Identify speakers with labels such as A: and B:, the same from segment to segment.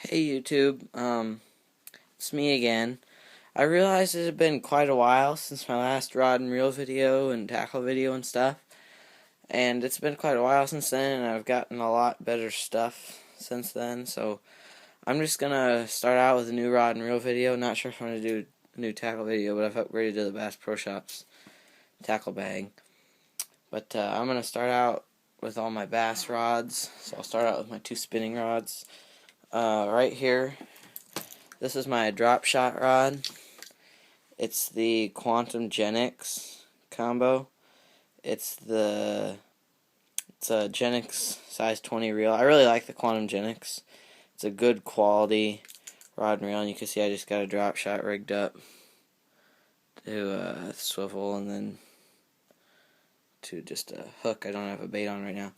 A: Hey YouTube, it's me again. I realized it had been quite a while since my last rod and reel video and tackle video and stuff, and it's been quite a while since then, and I've gotten a lot better stuff since then, so I'm just gonna start out with a new rod and reel video. Not sure if I'm gonna do a new tackle video, but I've upgraded to the Bass Pro Shops tackle bag. But I'm gonna start out with all my bass rods, so I'll start out with my two spinning rods. Right here, this is my drop shot rod. It's the Quantum Genix combo. It's a Genix size 20 reel. I really like the Quantum Genix. It's a good quality rod and reel, and you can see I just got a drop shot rigged up to swivel and then to just a hook. I don't have a bait on right now.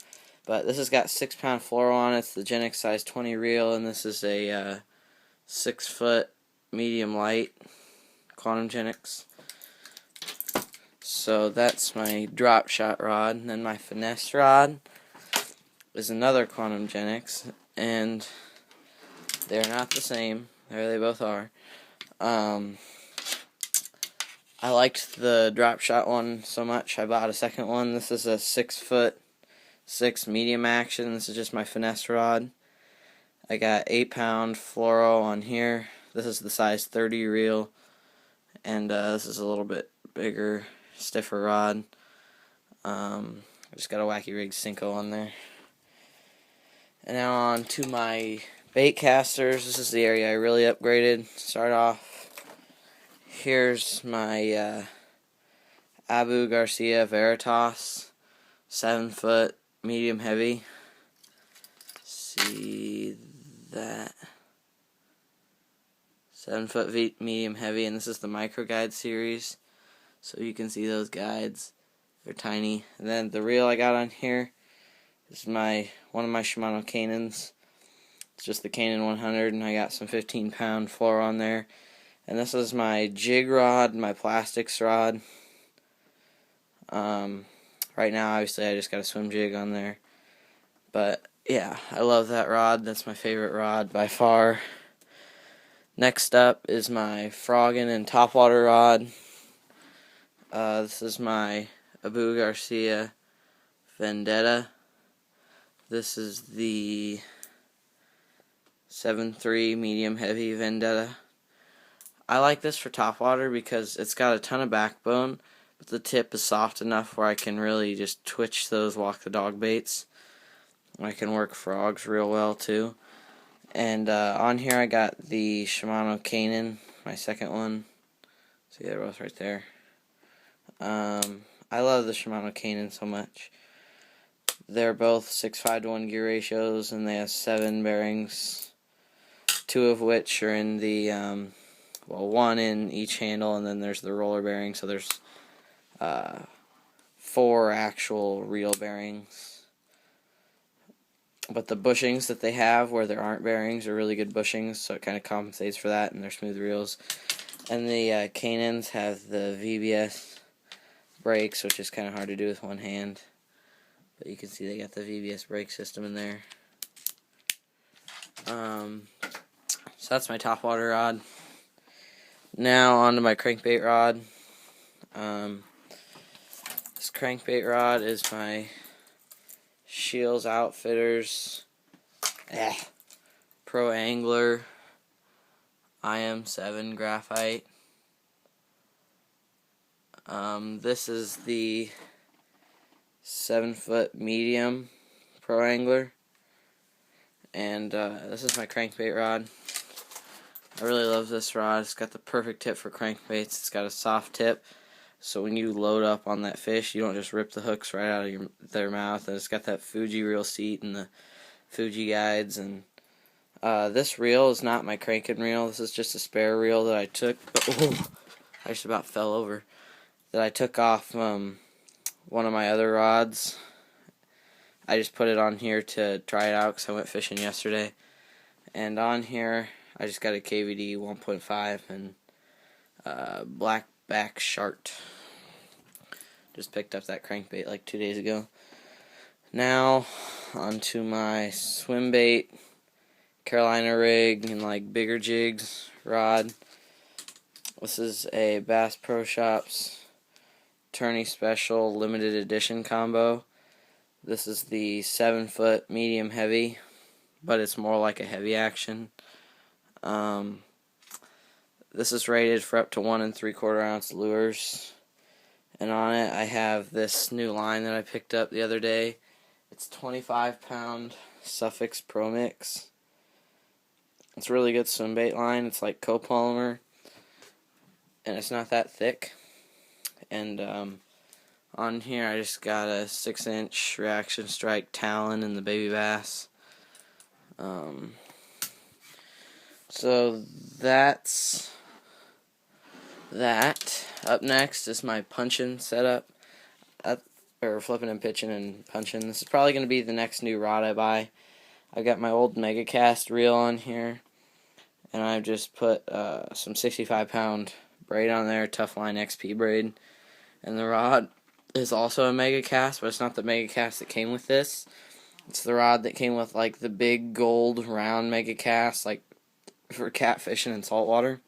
A: But this has got 6-pound fluoro on it. It's the Genix size 20 reel, and this is a 6-foot medium light Quantum Genix. So that's my drop shot rod, and then my finesse rod is another Quantum Genix, and they're not the same. There they both are. I liked the drop shot one so much, I bought a second one. This is a 6-foot 6 medium action. This is just my finesse rod. I got 8-pound fluoro on here. This is the size 30 reel, and this is a little bit bigger, stiffer rod. I just got a Wacky Rig Cinco on there. And now on to my bait casters. This is the area I really upgraded. Start off. Here's my Abu Garcia Veritas 7-foot medium heavy. See that? 7-foot medium heavy, and this is the micro guide series. So you can see those guides. They're tiny. And then the reel I got on here is one of my Shimano Canons. It's just the Canon 100, and I got some 15-pound fluoro on there. And this is my jig rod, my plastics rod. Right now, obviously, I just got a swim jig on there. But yeah, I love that rod. That's my favorite rod by far. Next up is my Froggen and topwater rod. This is my Abu Garcia Vendetta. This is the 7.3 medium heavy Vendetta. I like this for topwater because it's got a ton of backbone, but the tip is soft enough where I can really just twitch those walk the dog baits. I can work frogs real well too. And on here I got the Shimano Canon, my second one. See, they're both right there. I love the Shimano Canon so much. They're both 6:5 to 1 gear ratios, and they have 7 bearings, 2 of which are in the, one in each handle, and then there's the roller bearing, so there's 4 actual reel bearings. But the bushings that they have where there aren't bearings are really good bushings, so it kind of compensates for that, and they're smooth reels. And the Canons have the VBS brakes, which is kind of hard to do with one hand. But you can see they got the VBS brake system in there. So that's my topwater rod. Now onto my crankbait rod. This crankbait rod is my Scheels Outfitters Pro Angler IM7 graphite. This is the 7-foot medium Pro Angler, and this is my crankbait rod. I really love this rod. It's got the perfect tip for crankbaits. It's got a soft tip, so when you load up on that fish, you don't just rip the hooks right out of their mouth. And it's got that Fuji reel seat and the Fuji guides. And this reel is not my cranking reel. This is just a spare reel that I took. Oh, I just about fell over. That I took off one of my other rods. I just put it on here to try it out because I went fishing yesterday. And on here, I just got a KVD 1.5 and black back shark. Just picked up that crankbait like 2 days ago. Now, onto my swim bait Carolina rig and like bigger jigs rod. This is a Bass Pro Shops Tourney Special limited edition combo. This is the 7-foot medium heavy, but it's more like a heavy action. This is rated for up to 1 3/4 ounce lures, and on it I have this new line that I picked up the other day. It's 25-pound Suffix Pro Mix. It's a really good swim bait line. It's like copolymer, and it's not that thick. And on here I just got a 6-inch Reaction Strike Talon in the baby bass. So that's that. Up next is my punching setup, or flipping and pitching and punching. This is probably going to be the next new rod I buy. I've got my old MegaCast reel on here, and I've just put some 65-pound braid on there, Toughline XP braid, and the rod is also a MegaCast, but it's not the MegaCast that came with this. It's the rod that came with like the big gold round MegaCast, like for catfishing and saltwater.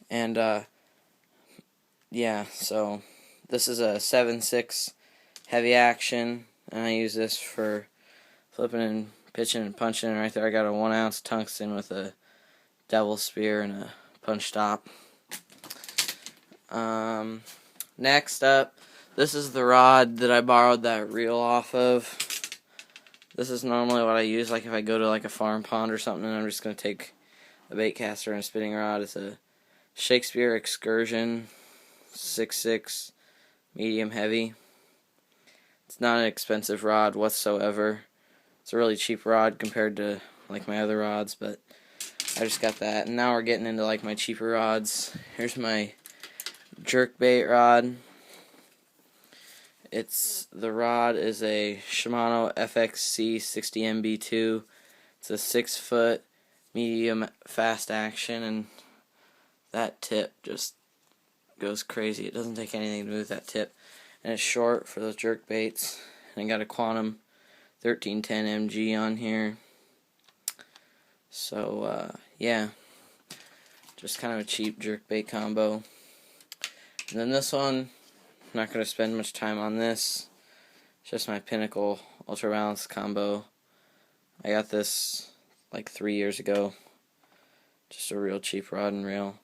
A: And yeah, so this is a 7/6 heavy action, and I use this for flipping and pitching and punching. And right there I got a 1 ounce tungsten with a devil spear and a punch stop. Next up, this is the rod that I borrowed that reel off of. This is normally what I use, like if I go to like a farm pond or something and I'm just going to take a bait caster and a spinning rod. It's a Shakespeare Excursion 6/6 medium heavy. It's not an expensive rod whatsoever. It's a really cheap rod compared to like my other rods, but I just got that. And now we're getting into like my cheaper rods. Here's my jerkbait rod. The rod is a Shimano FXC 60MB2. It's a 6-foot medium fast action, and that tip just goes crazy. It doesn't take anything to move that tip, and it's short for those jerk baits. And I got a Quantum 1310 MG on here. So yeah, just kind of a cheap jerk bait combo. And then this one, I'm not going to spend much time on this. It's just my Pinnacle Ultra Balance combo. I got this like 3 years ago. Just a real cheap rod and reel.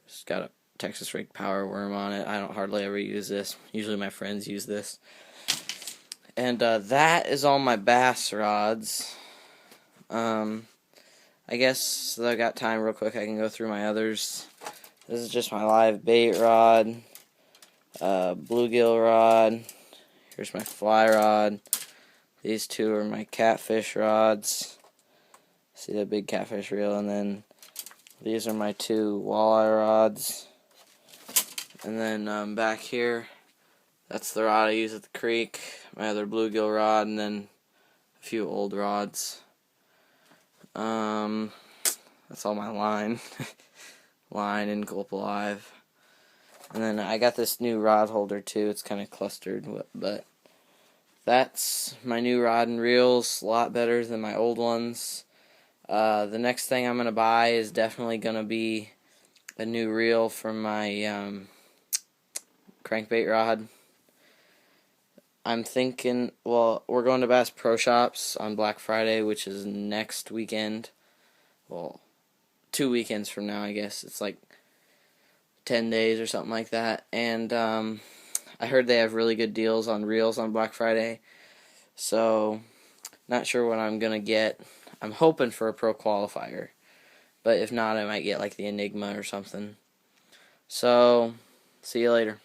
A: Just got a Texas Rig Power Worm on it. I don't hardly ever use this. Usually my friends use this. And that is all my bass rods. I guess that I got time real quick, I can go through my others. This is just my live bait rod, bluegill rod. Here's my fly rod. These two are my catfish rods. See the big catfish reel, and then these are my 2 walleye rods. And then back here, that's the rod I use at the creek, my other bluegill rod, and then a few old rods. That's all my line. Line and Gulp Alive. And then I got this new rod holder too. It's kind of clustered, but that's my new rod and reels. A lot better than my old ones. The next thing I'm going to buy is definitely going to be a new reel for my crankbait rod. I'm thinking, well, we're going to Bass Pro Shops on Black Friday, which is next weekend. Well, 2 weekends from now, I guess. It's like 10 days or something like that. And I heard they have really good deals on reels on Black Friday. So, not sure what I'm going to get. I'm hoping for a Pro Qualifier. But if not, I might get like the Enigma or something. So, see you later.